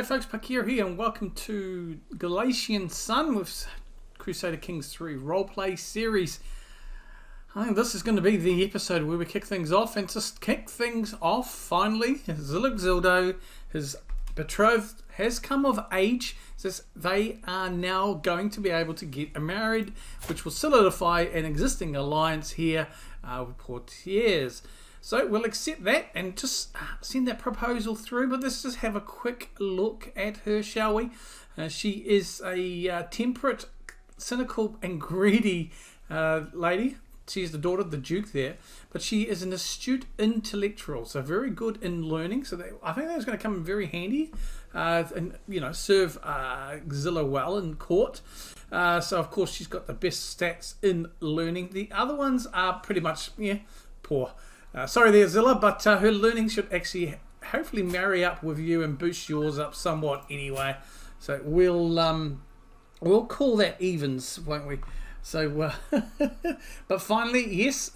G'day folks, Pakir here and welcome to Galician Son with Crusader Kings 3 roleplay series. I think this is going to be the episode where we kick things off, and to kick things off, finally, Zilla Gzildo, his betrothed, has come of age. Says they are now going to be able to get married, which will solidify an existing alliance here with Portiers. So we'll accept that and just send that proposal through. But let's just have a quick look at her, shall we? She is a temperate, cynical and greedy lady. She is the daughter of the Duke there. But she is an astute intellectual, so very good in learning. So I think that's going to come in very handy and, you know, serve Zilla well in court. So, of course, she's got the best stats in learning. The other ones are pretty much, poor. Sorry there, Zilla, but her learning should actually hopefully marry up with you and boost yours up somewhat anyway. So we'll call that evens, won't we? So, but finally, yes,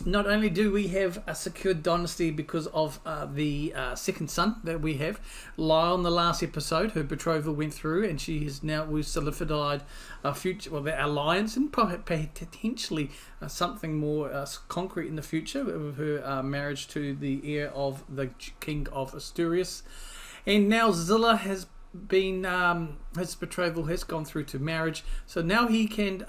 not only do we have a secured dynasty because of the second son that we have, Lyle in the last episode, her betrothal went through, and we've solidified our future, well, the alliance, and potentially something more concrete in the future with her marriage to the heir of the King of Asturias. And now Zilla has been, his betrothal has gone through to marriage, so now he can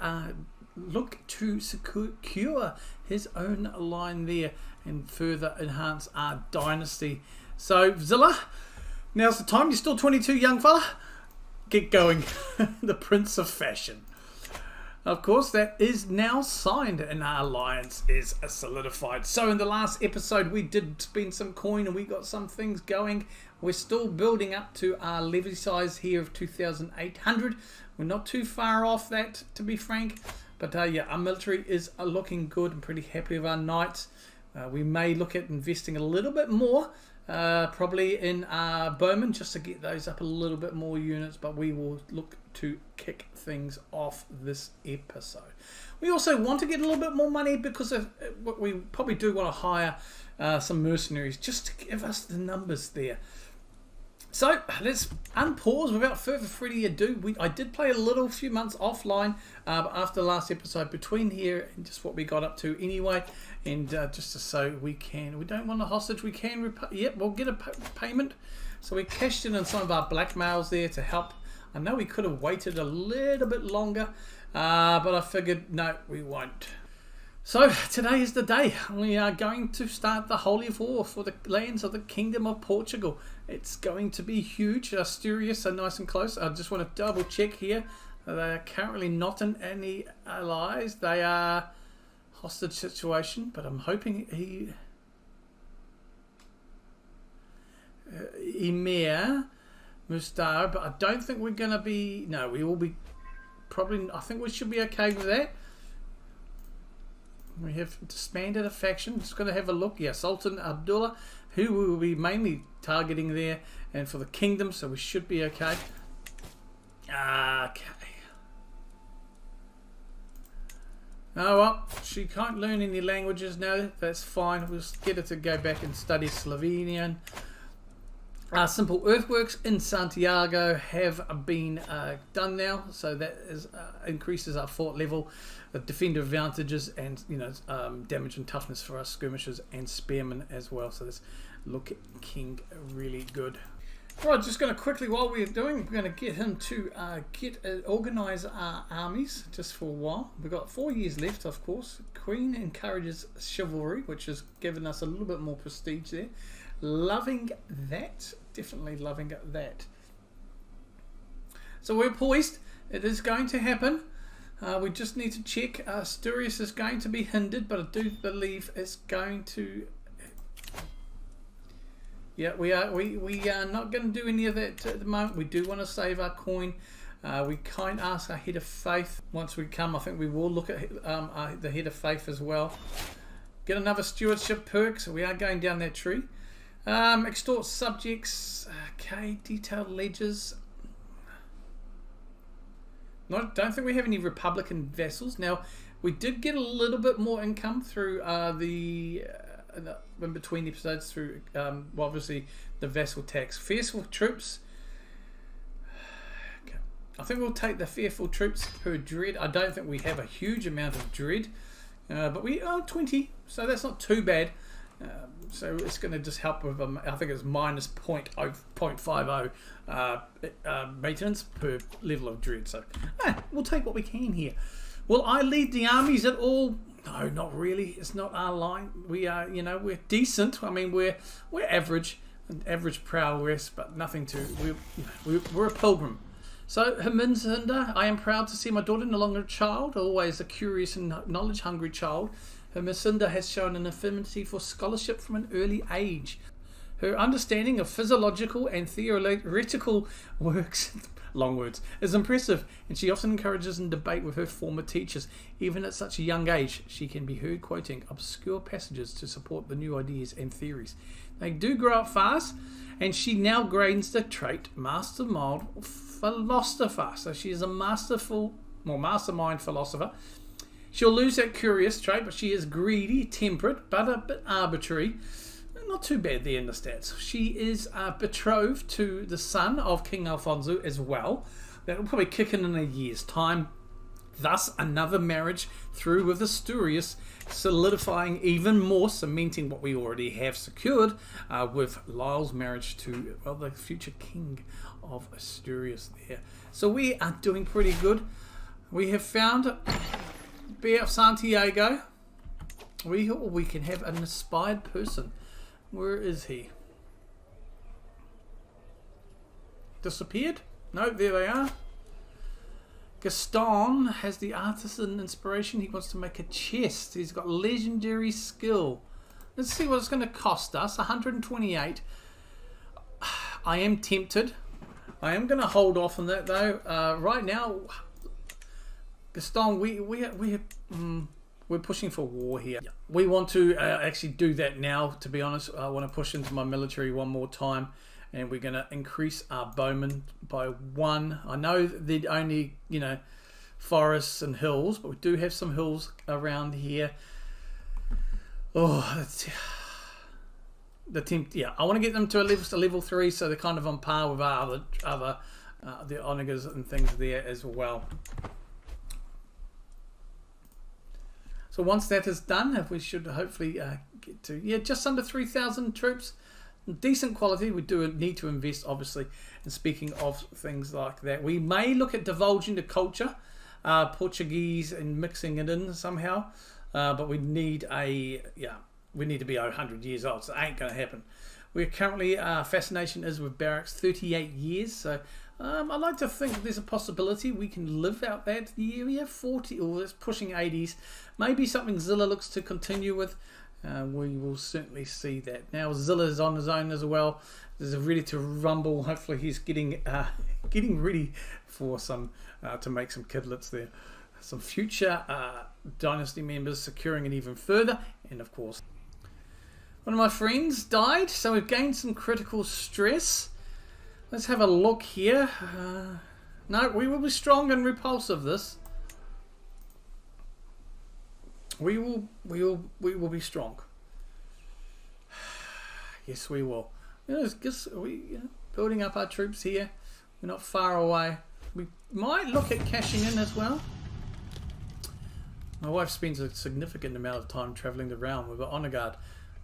look to secure his own line there and further enhance our dynasty. So Zilla, now's the time. You're still 22, young fella. Get going. The Prince of Fashion. Of course, that is now signed and our alliance is solidified. So in the last episode we did spend some coin and we got some things going. We're still building up to our levy size here of 2,800. We're not too far off that, to be frank. But yeah, our military is looking good. I'm pretty happy with our knights. We may look at investing a little bit more, probably in bowmen, just to get those up a little bit more units. But we will look to kick things off this episode. We also want to get a little bit more money because of what we probably do want to hire some mercenaries just to give us the numbers there. So let's unpause without further ado. I did play a few months offline after the last episode between here and just what we got up to anyway, and just so we don't want a hostage, we can we'll get a payment. So we cashed in on some of our blackmails there to help. I know we could have waited a little bit longer, but I figured no, we won't. So today is the day. We are going to start the Holy War for the lands of the Kingdom of Portugal. It's going to be huge. Asturias are nice and close. I just want to double check here. They are currently not in any allies. They are hostage situation, but I'm hoping Emir Mustar, but I don't think we're going to be. No, we will be probably. I think we should be okay with that. We have disbanded a faction. Just going to have a look. Yeah, Sultan Abdullah, who we will be mainly targeting there, and for the kingdom, so we should be okay. Okay. Oh well, she can't learn any languages now. That's fine. We'll get her to go back and study Slovenian. Simple earthworks in Santiago have been done now, so that increases our fort level, defender advantages, and damage and toughness for our skirmishers and spearmen as well. So that's looking really good. Right, just going to quickly, while we're doing, we're going to get him to organise our armies just for a while. We've got 4 years left, of course. Queen encourages chivalry, which has given us a little bit more prestige there. Loving that. Definitely loving that. So we're poised. It is going to happen. We just need to check. Asturias is going to be hindered, but I do believe it's going to. Yeah, we are not going to do any of that at the moment. We do want to save our coin. We can't ask our head of faith once we come. I think we will look at the head of faith as well. Get another stewardship perk. So we are going down that tree. Extort subjects. Okay, detailed ledgers. Don't think we have any Republican vassals. Now, we did get a little bit more income through in between episodes through obviously the vassal tax. Fearful troops. Okay. I think we'll take the fearful troops per dread. I don't think we have a huge amount of dread, but we are 20, so that's not too bad. So it's going to just help with, I think it's minus 0.50 maintenance per level of dread. So we'll take what we can here. Will I lead the armies at all? No, not really. It's not our line. We are, we're decent. I mean, we're average prowess, but nothing to. We're a pilgrim. So, Herminda, I am proud to see my daughter no longer a child, always a curious and knowledge-hungry child. Herminda has shown an affinity for scholarship from an early age. Her understanding of physiological and theoretical works, long words, is impressive, and she often encourages and debate with her former teachers. Even at such a young age, she can be heard quoting obscure passages to support the new ideas and theories. They do grow up fast, and she now gains the trait mastermind philosopher. So she is a mastermind philosopher. She'll lose that curious trait, but she is greedy, temperate, but a bit arbitrary. Not too bad there in the stats. She is betrothed to the son of King Alfonso as well. That will probably kick in a year's time. Thus, another marriage through with Asturias, solidifying even more, cementing what we already have secured with Lyle's marriage to the future king of Asturias there. So we are doing pretty good. We have found Bear of Santiago. We can have an inspired person. Where is he? Disappeared? No, there they are. Gaston has the artisan inspiration. He wants to make a chest. He's got legendary skill. Let's see what it's going to cost us. 128. I am tempted. I am going to hold off on that though. Right now, Gaston, we're pushing for war here. We want to actually do that now, to be honest. I want to push into my military one more time, and we're going to increase our bowmen by 1. I know they're only, forests and hills, but we do have some hills around here. Oh, that's I want to get them to at least a level 3, so they're kind of on par with our other the onagers and things there as well. So once that is done, we should hopefully get to just under 3,000 troops. Decent quality. We do need to invest, obviously. And speaking of things like that, we may look at divulging the culture, Portuguese, and mixing it in somehow. But we need we need to be 100 years old, so it ain't going to happen. We're currently, fascination is with barracks, 38 years. So I like to think there's a possibility we can live out that year. We have 40, or it's pushing 80s. Maybe something Zilla looks to continue with. We will certainly see that. Now Zilla's on his own as well. He's ready to rumble. Hopefully he's getting ready for some to make some kidlets there. Some future dynasty members securing it even further. And of course, one of my friends died, so we've gained some critical stress. Let's have a look here. No, we will be strong and repulsive this. We will be strong. Yes, we will. Building up our troops here. We're not far away. We might look at cashing in as well. My wife spends a significant amount of time travelling the realm with her honour guard.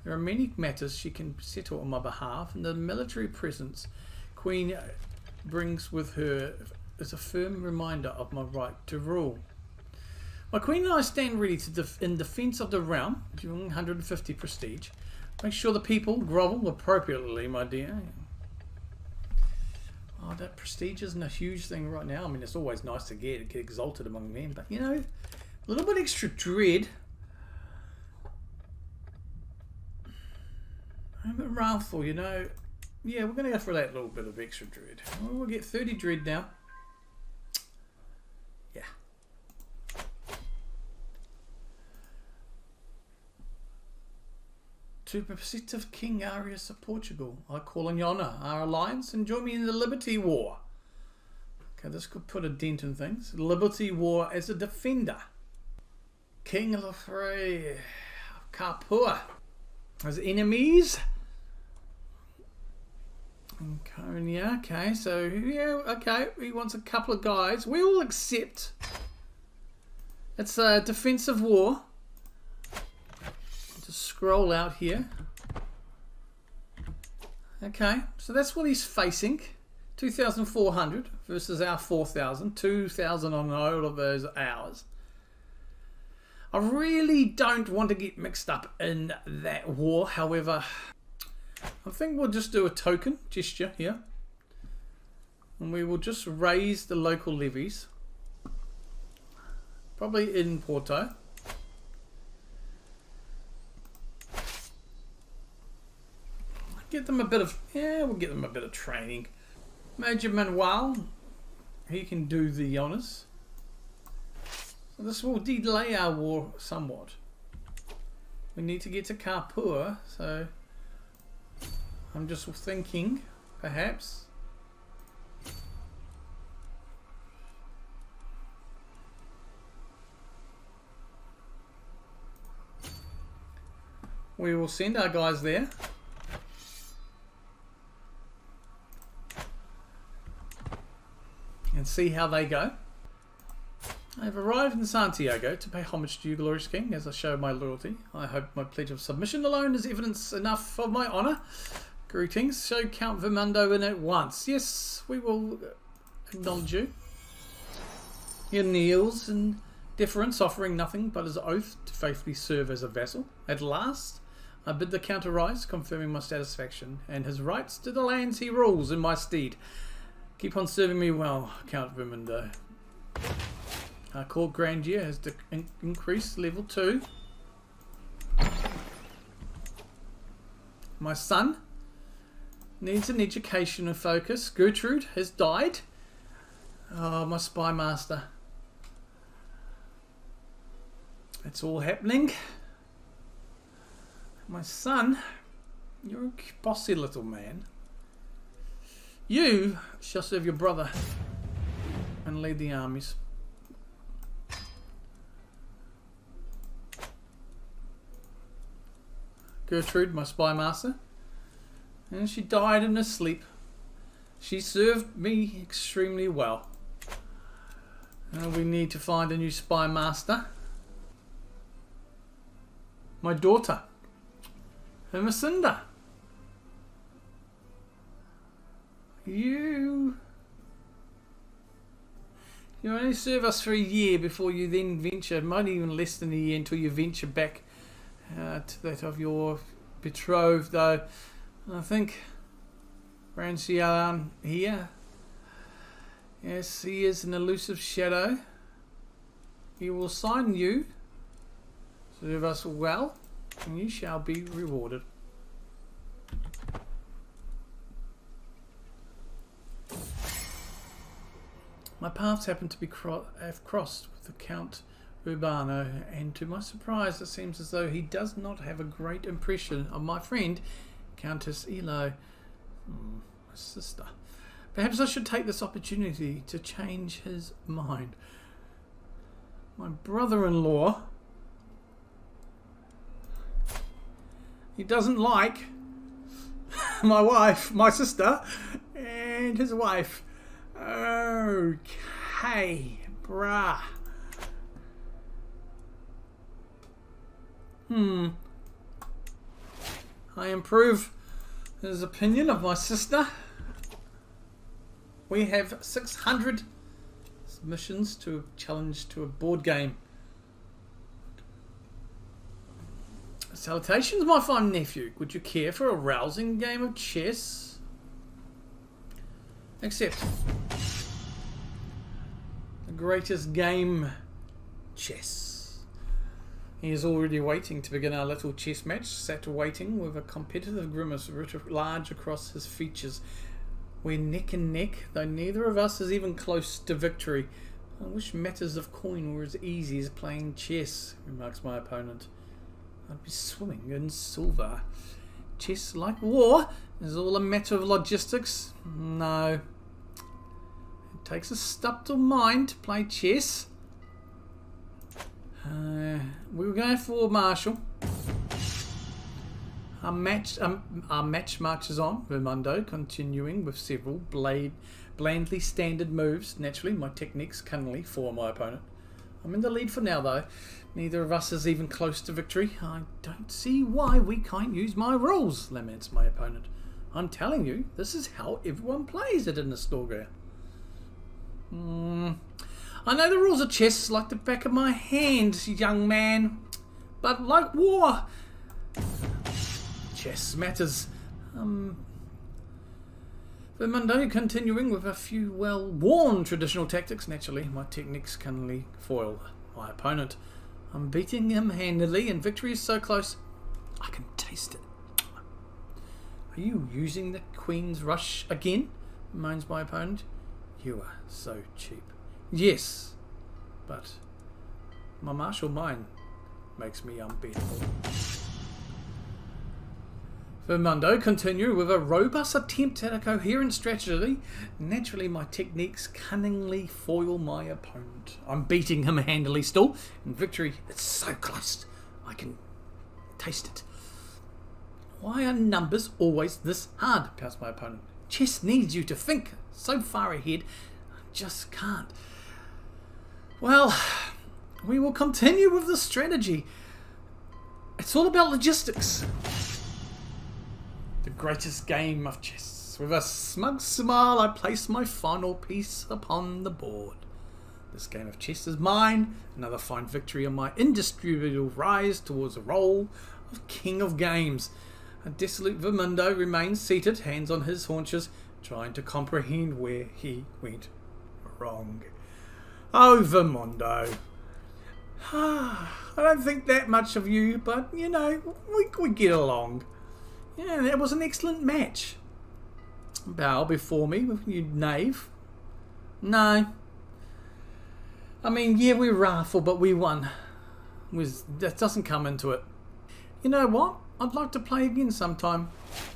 There are many matters she can settle on my behalf, and the military presence Queen brings with her is a firm reminder of my right to rule. My Queen and I stand ready to in defence of the realm, during 150 prestige. Make sure the people grovel appropriately, my dear. Oh, that prestige isn't a huge thing right now. I mean, it's always nice to get exalted among men, but a little bit extra dread. I'm a bit wrathful, Yeah, we're going to go for that little bit of extra dread. We'll get 30 dread now. Yeah. To Protective King Arias of Portugal, I call on your honour, our alliance, and join me in the Liberty War. Okay, this could put a dent in things. Liberty War as a defender. King Lefray of Capua. As enemies, Anconia, okay, so yeah, okay, he wants a couple of guys. We will accept. It's a defensive war. Just scroll out here. Okay, so that's what he's facing. 2,400 versus our 4,000. 2,000 on all of those hours. I really don't want to get mixed up in that war, however, I think we'll just do a token gesture here. And we will just raise the local levies. Probably in Porto. Get them a bit of, yeah, we'll get them a bit of training. Major Manuel, he can do the honours. So this will delay our war somewhat. We need to get to Kapua, so I'm just thinking, perhaps. We will send our guys there. And see how they go. I've arrived in Santiago to pay homage to you, glorious king, as I show my loyalty. I hope my pledge of submission alone is evidence enough of my honour. Greetings. Show Count Vermundo in at once. Yes, we will acknowledge you. He kneels in deference, offering nothing but his oath to faithfully serve as a vassal. At last, I bid the Count arise, confirming my satisfaction and his rights to the lands he rules in my stead. Keep on serving me well, Count Vermundo. Our court grandeur has increased level 2. My son needs an education and focus. Gertrude has died. Oh, my spy master. It's all happening. My son, you're a bossy little man. You shall serve your brother and lead the armies. Gertrude, my spy master, and she died in her sleep. She served me extremely well. We need to find a new spy master. My daughter, Hermesinda. You only serve us for a year before you then venture, might even less than a year, until you venture back to that of your betrothed, though. I think Rancian here, yes, he is an elusive shadow. He will sign you, serve us well, and you shall be rewarded. My paths happen to be have crossed with the Count Urbano, and to my surprise it seems as though he does not have a great impression of my friend Countess Elo, my sister. Perhaps I should take this opportunity to change his mind. My brother-in-law, he doesn't like my wife, my sister, and his wife. Okay, bruh. I improve his opinion of my sister. We have 600 submissions to a challenge to a board game. Salutations, my fine nephew. Would you care for a rousing game of chess? Accept. The greatest game, chess. He is already waiting to begin our little chess match, sat waiting with a competitive grimace writ large across his features. We're neck and neck, though neither of us is even close to victory. I wish matters of coin were as easy as playing chess, remarks my opponent. I'd be swimming in silver. Chess, like war, is all a matter of logistics. No. It takes a subtle mind to play chess. We were going for Marshall. Our match marches on. Vermundo continuing with several blandly standard moves. Naturally, my techniques cunningly for my opponent. I'm in the lead for now, though. Neither of us is even close to victory. I don't see why we can't use my rules, laments my opponent. I'm telling you, this is how everyone plays it in Astoria. I know the rules of chess like the back of my hand, young man. But like war, chess matters. Vermundo continuing with a few well-worn traditional tactics. Naturally, my techniques cunningly foil my opponent. I'm beating him handily, and victory is so close, I can taste it. Are you using the Queen's Rush again? Moans my opponent. You are so cheap. Yes, but my martial mind makes me unbeatable. Vermundo continue with a robust attempt at a coherent strategy. Naturally, my techniques cunningly foil my opponent. I'm beating him handily still, and victory is so close, I can taste it. Why are numbers always this hard? Pouts my opponent. Chess needs you to think so far ahead. I just can't. Well, we will continue with the strategy. It's all about logistics. The greatest game of chess. With a smug smile, I place my final piece upon the board. This game of chess is mine. Another fine victory on my indisputable rise towards a role of king of games. A desolate Vermundo remains seated, hands on his haunches, trying to comprehend where he went wrong. Oh, Vermundo. I don't think that much of you, but, you know, we get along. Yeah, that was an excellent match. Bow before me, you knave. No. I mean, yeah, we're wrathful, but we won. That doesn't come into it. You know what? I'd like to play again sometime.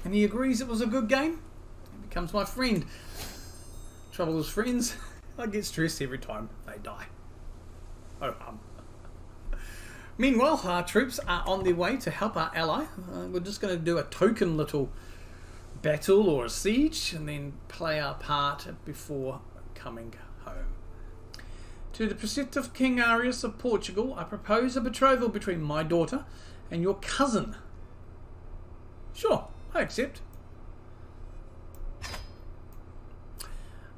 And he agrees it was a good game. He becomes my friend. Trouble is friends. I get stressed every time they die. Oh, Meanwhile, our troops are on their way to help our ally. We're just going to do a token little battle or a siege and then play our part before coming home. To the prospective King Arias of Portugal, I propose a betrothal between my daughter and your cousin. Sure, I accept.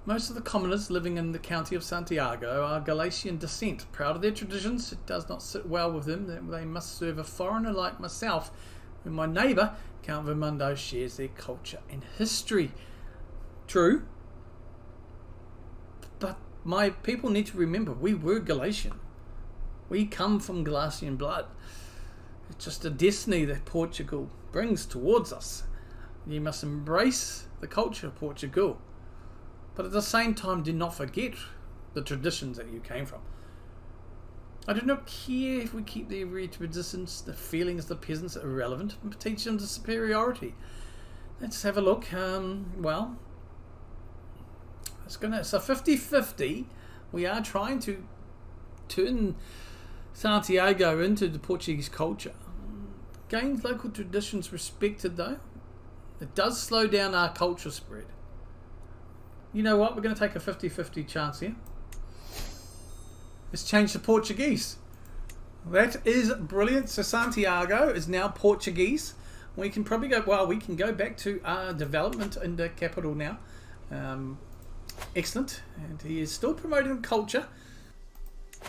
Most of the commoners living in the county of Santiago are Galician descent. Proud of their traditions, it does not sit well with them that they must serve a foreigner like myself, when my neighbour, Count Vermundo, shares their culture and history. True. But my people need to remember, we were Galician. We come from Galician blood. It's just a destiny that Portugal brings towards us. You must embrace the culture of Portugal. But at the same time, do not forget the traditions that you came from. I do not care if we keep the traditions, the feelings of the peasants are irrelevant, but teach them the superiority. Let's have a look. Well, it's a 50-50. We are trying to turn Santiago into the Portuguese culture. Gain local traditions respected, though. It does slow down our culture spread. You know what? We're going to take a 50-50 chance here. Let's change to Portuguese. That is brilliant. So Santiago is now Portuguese. We can probably go, well, we can go back to our development in the capital now. Excellent. And he is still promoting culture.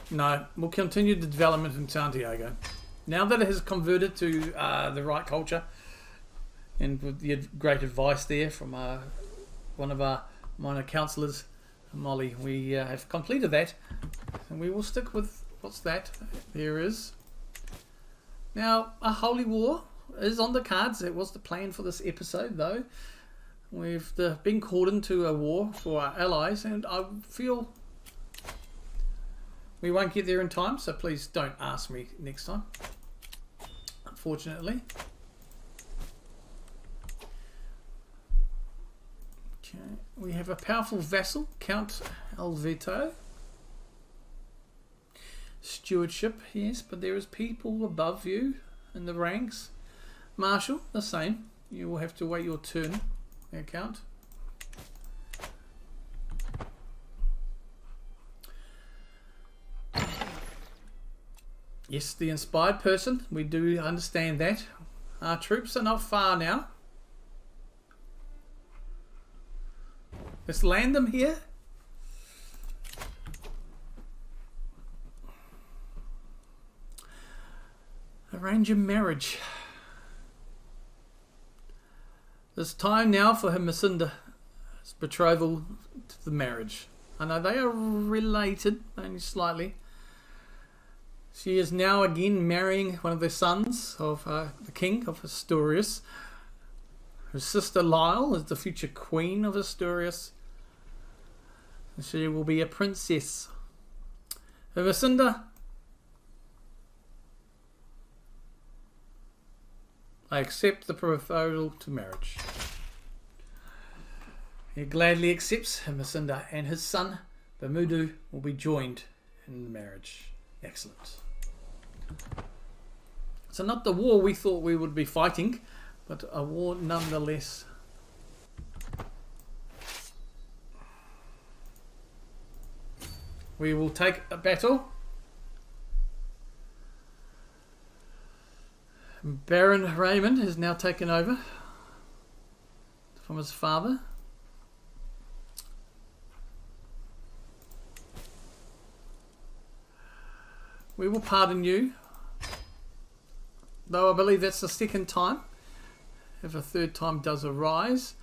No, we'll continue the development in Santiago. Now that it has converted to the right culture, and with the great advice there from one of our minor councillors, Molly, we have completed that, and we will stick with what's that. There is now a holy war is on the cards. It was the plan for this episode, though. We've been called into a war for our allies, and I feel we won't get there in time, so please don't ask me next time, unfortunately. Okay, we have a powerful vassal, Count Alveto. Stewardship, yes, but there is people above you in the ranks. Marshal, the same. You will have to wait your turn. Account. Yes, the inspired person. We do understand that. Our troops are not far now. Let's land them here. Arrange a marriage. It's time now for Hermesinda's betrothal to the marriage. I know they are related, only slightly. She is now again marrying one of the sons of the king of Asturias. Her sister Lyle is the future queen of Asturias. She will be a princess. Hermesinda, I accept the proposal to marriage. He gladly accepts. Hermesinda and his son Bermudo will be joined in the marriage. Excellent. So not the war we thought we would be fighting, but a war nonetheless. We will take a battle. Baron Raymond has now taken over from his father. We will pardon you, though I believe that's the second time. If a third time does arise,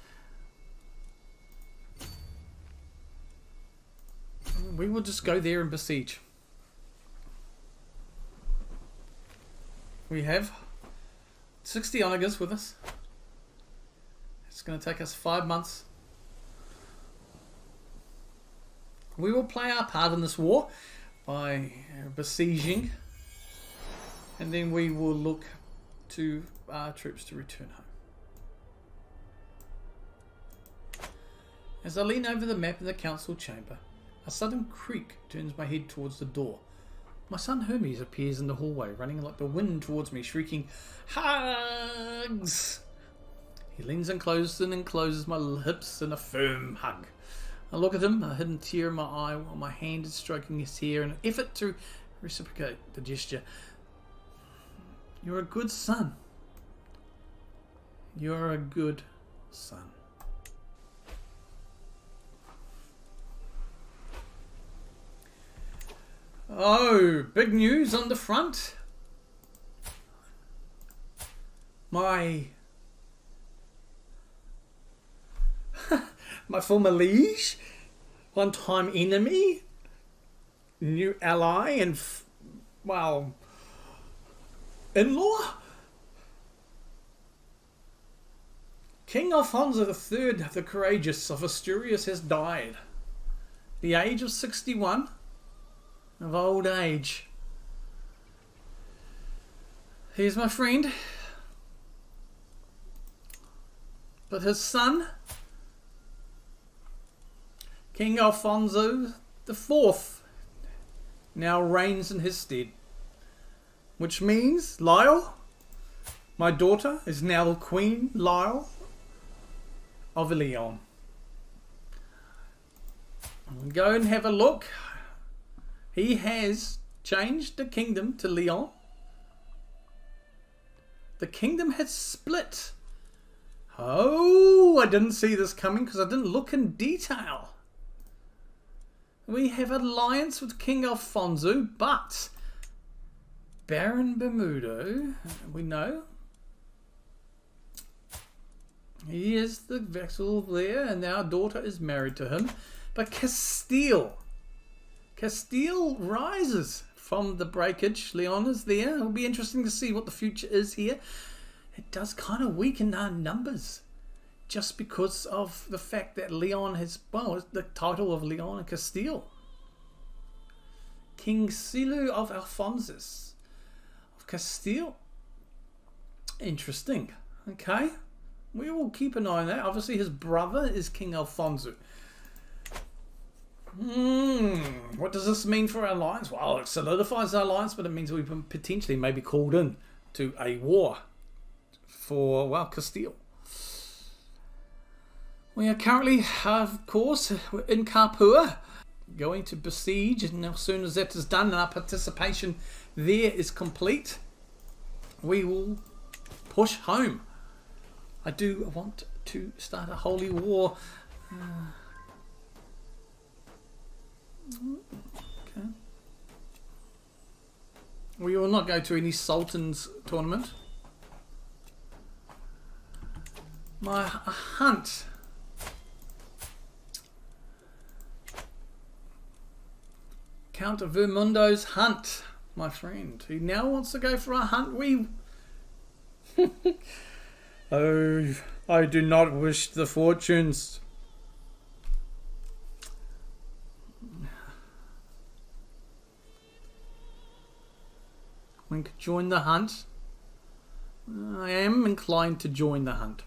we will just go there and besiege. We have 60 onagers with us. It's going to take us 5 months. We will play our part in this war by besieging, and then we will look to our troops to return home. As I lean over the map in the council chamber, a sudden creak turns my head towards the door. My son Hermes appears in the hallway, running like the wind towards me, shrieking, "Hugs!" He leans and closes my hips in a firm hug. I look at him, a hidden tear in my eye, while my hand is stroking his hair in an effort to reciprocate the gesture. You're a good son. You're a good son. Oh, big news on the front. My former liege, one-time enemy, new ally, and well, in-law, King Alfonso III the Courageous of Asturias has died. The age of 61. Of old age. He's my friend, but his son, King Alfonso IV, now reigns in his stead, which means Lyle, my daughter, is now Queen Lyle of Leon. Go and have a look. He has changed the kingdom to Leon. The kingdom has split. Oh, I didn't see this coming because I didn't look in detail. We have an alliance with King Alfonso, but Baron Bermudo, we know, he is the vassal there, and our daughter is married to him. But Castile rises from the breakage. Leon is there. It'll be interesting to see what the future is here. It does kind of weaken our numbers just because of the fact that Leon has, well, the title of Leon and Castile. King Silu of Alphonsus of Castile. Interesting. Okay. We will keep an eye on that. Obviously his brother is King Alfonso. What does this mean for our alliance? Well, it solidifies our alliance, but it means we potentially may be called in to a war for, well, Castile. We are currently, of course, in Capua, going to besiege, and as soon as that is done and our participation there is complete, we will push home. I do want to start a holy war. Okay. We will not go to any Sultan's tournament. My hunt. Count of Vermundo's hunt, my friend. He now wants to go for a hunt. Oh, I do not wish the fortunes. We could join the hunt. I am inclined to join the hunt.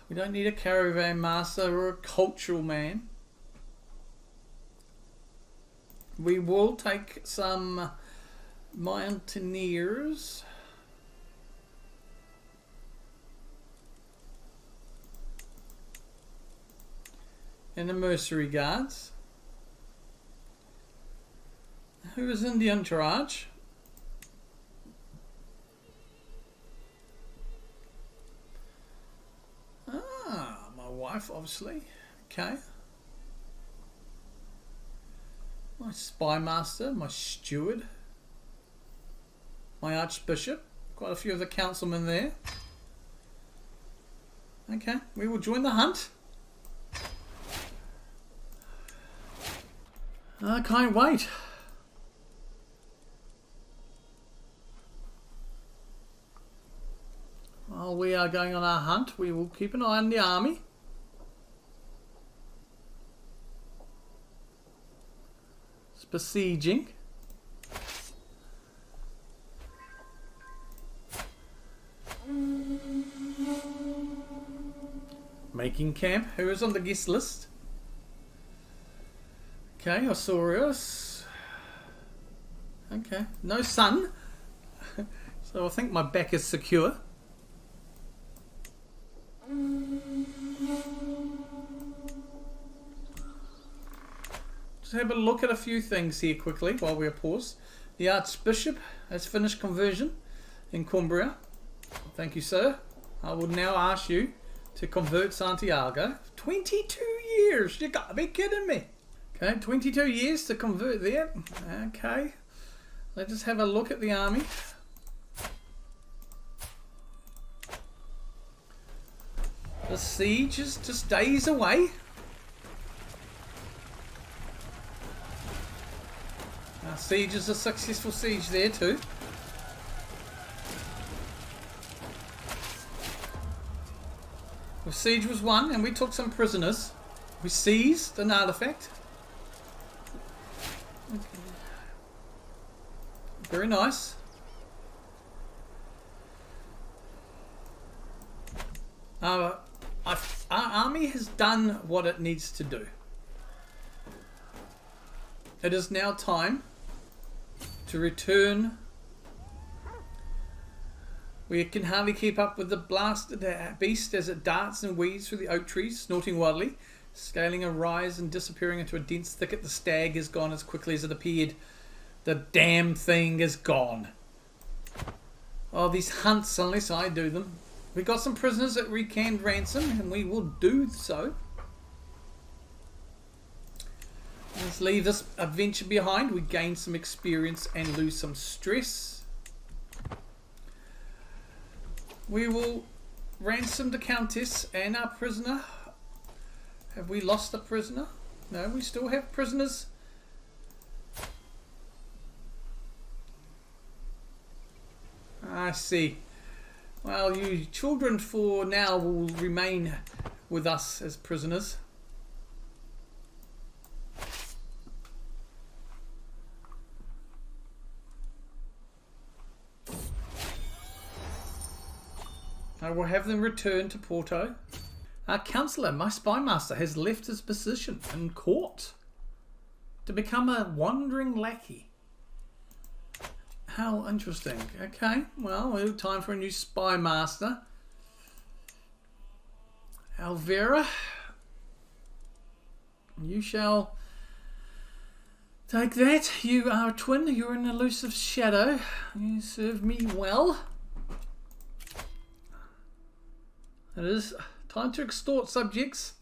We don't need a caravan master or a cultural man. We will take some mountaineers. And the mercenary guards. Who is in the entourage? Ah, my wife, obviously. Okay. My spy master, my steward, my archbishop, quite a few of the councilmen there. Okay, we will join the hunt. I can't wait. While we are going on our hunt, we will keep an eye on the army. It's besieging. Making camp. Who is on the guest list? Okay, Osorius. Okay, no sun. So I think my back is secure. Just have a look at a few things here quickly while we are paused. The Archbishop has finished conversion in Cumbria. Thank you, sir. I will now ask you to convert Santiago. 22 years! You gotta be kidding me! Okay, 22 years to convert there. Okay. Let's just have a look at the army. The siege is just days away. Our siege is a successful siege there too. The siege was won and we took some prisoners. We seized an artifact. Okay. Very nice. Our army has done what it needs to do. It is now time to return. We can hardly keep up with the blasted beast as it darts and weaves through the oak trees, snorting wildly, scaling a rise and disappearing into a dense thicket. The stag is gone as quickly as it appeared. The damn thing is gone. Oh, these hunts, unless I do them. We got some prisoners at recanned ransom, and we will do so. Let's leave this adventure behind. We gain some experience and lose some stress. We will ransom the Countess and our prisoner. Have we lost a prisoner? No, we still have prisoners. I see. Well, you children for now will remain with us as prisoners. I will have them return to Porto. Our councillor, my spy master, has left his position in court to become a wandering lackey. How interesting. Okay, well, time for a new spy master. Alvera, you shall take that. You are a twin. You're an elusive shadow. You serve me well. It is time to extort subjects.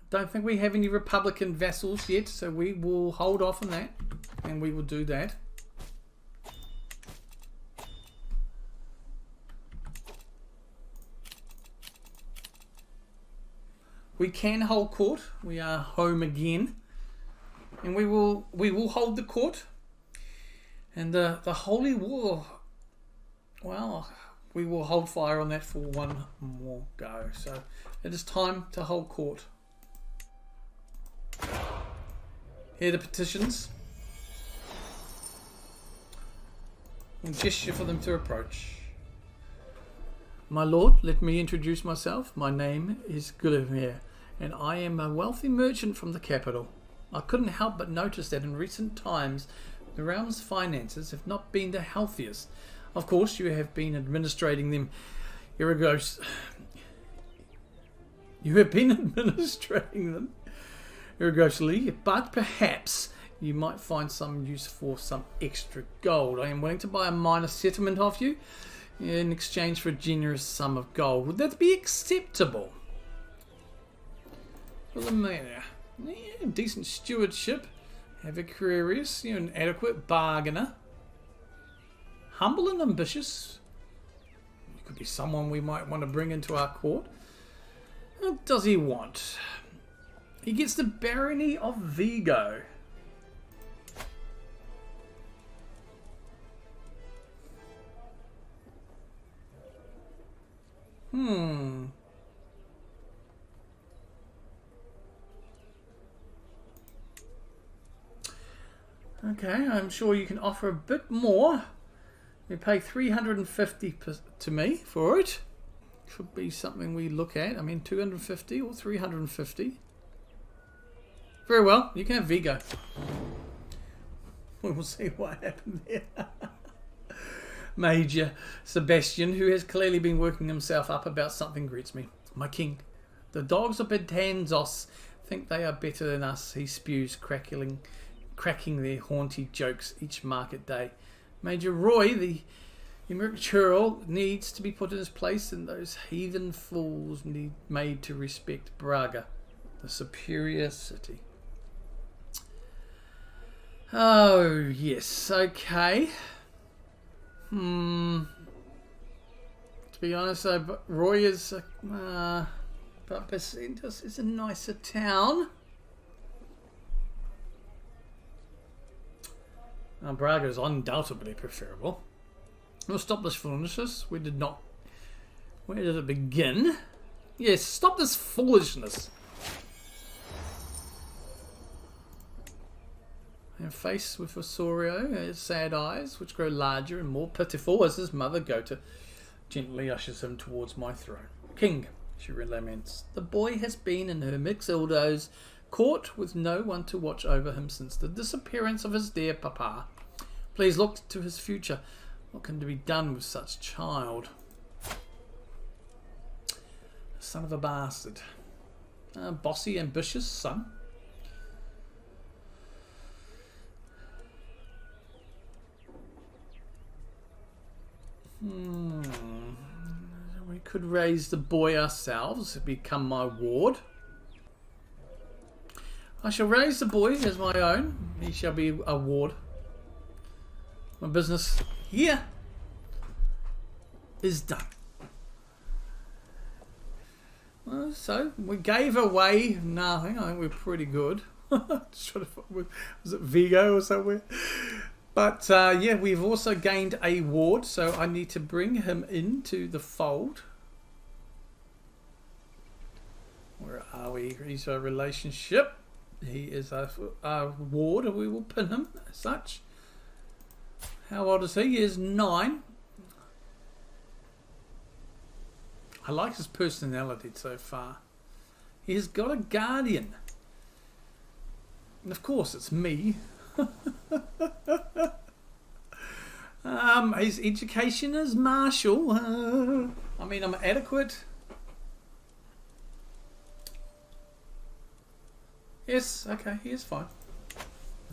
Don't think we have any Republican vassals yet, so we will hold off on that, and we will do that. We can hold court. We are home again, and we will hold the court. And the Holy War, well, we will hold fire on that for one more go. So it is time to hold court. Here are the petitions. And gesture for them to approach. My lord, let me introduce myself. My name is Gulliver, and I am a wealthy merchant from the capital. I couldn't help but notice that in recent times the realm's finances have not been the healthiest. Of course, you have been administrating them irregardless. You have been administrating them irregularly, but perhaps you might find some use for some extra gold. I am willing to buy a minor settlement off you in exchange for a generous sum of gold. Would that be acceptable? For the mayor, yeah, decent stewardship. Have a curious, you're an adequate bargainer. Humble and ambitious. You could be someone we might want to bring into our court. What does he want? He gets the barony of Vigo. Okay, I'm sure you can offer a bit more. You pay 350 to me for it. Could be something we look at. I mean, 250 or 350. Very well, you can have Vigo. We'll see what happened there. Major Sebastian, who has clearly been working himself up about something, greets me. My king, the dogs of Betanzos think they are better than us. He spews, cracking their haunty jokes each market day. Major Roy, the Churl, needs to be put in his place, and those heathen fools need made to respect Braga, the superior city. Oh, yes, okay. To be honest, though, Roy is, but Besentos is a nicer town. Now, Braga is undoubtedly preferable. We'll stop this foolishness. Where did it begin? Yes, stop this foolishness. And face with Osorio, his sad eyes, which grow larger and more pitiful as his mother Gota gently ushers him towards my throne. King, she laments, the boy has been in her Mixildo's court with no one to watch over him since the disappearance of his dear papa. Please look to his future. What can be done with such child? Son of a bastard. Bossy, ambitious son. We could raise the boy ourselves, become my ward. I shall raise the boy as my own. He shall be a ward. My business here is done. Well, so we gave away nothing. I think we're pretty good. Was it Vigo or somewhere? But yeah, we've also gained a ward, so I need to bring him into the fold. Where are we? He's a relationship. He is our ward, and we will pin him as such. How old is he? He is 9. I like his personality so far. He has got a guardian. And of course, it's me. his education is martial. I mean, I'm adequate. Yes, okay, he is fine.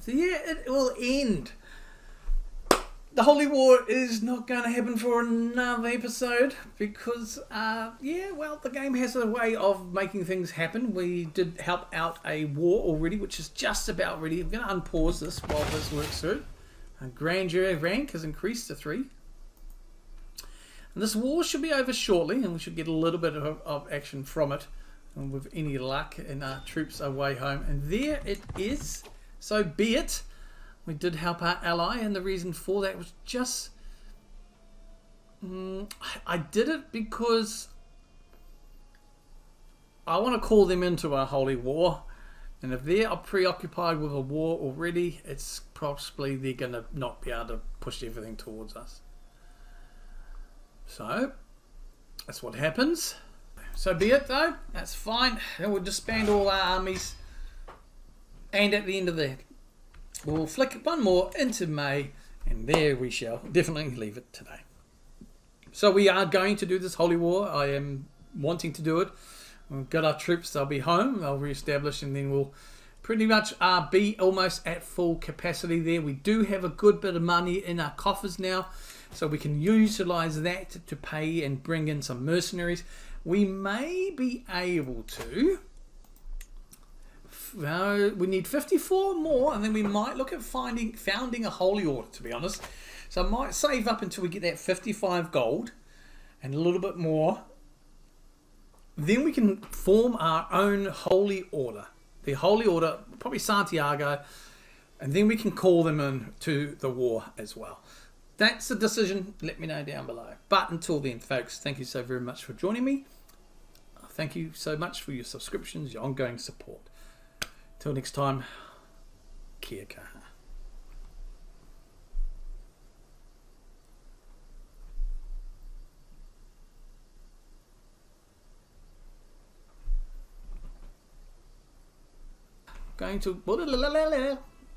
So yeah, it will end. The Holy War is not going to happen for another episode because, yeah, well, the game has a way of making things happen. We did help out a war already, which is just about ready. I'm going to unpause this while this works through. Grandeur rank has increased to 3. And this war should be over shortly, and we should get a little bit of action from it. And with any luck, and our troops are way home. And there it is. So be it. We did help our ally, and the reason for that was just... I did it because I want to call them into a holy war. And if they are preoccupied with a war already, it's possibly they're going to not be able to push everything towards us. So, that's what happens. So be it though, that's fine. And we'll disband all our armies. And at the end of that, we'll flick one more into May. And there we shall definitely leave it today. So we are going to do this holy war. I am wanting to do it. We've got our troops, they'll be home, they'll re-establish, and then we'll pretty much be almost at full capacity there. We do have a good bit of money in our coffers now, so we can utilize that to pay and bring in some mercenaries. We may be able to... we need 54 more, and then we might look at founding a holy order, to be honest. So I might save up until we get that 55 gold and a little bit more. Then we can form our own holy order. The holy order, probably Santiago, and then we can call them in to the war as well. That's the decision. Let me know down below. But until then, folks, thank you so very much for joining me. Thank you so much for your subscriptions, your ongoing support. Till next time, kia kaha. Going to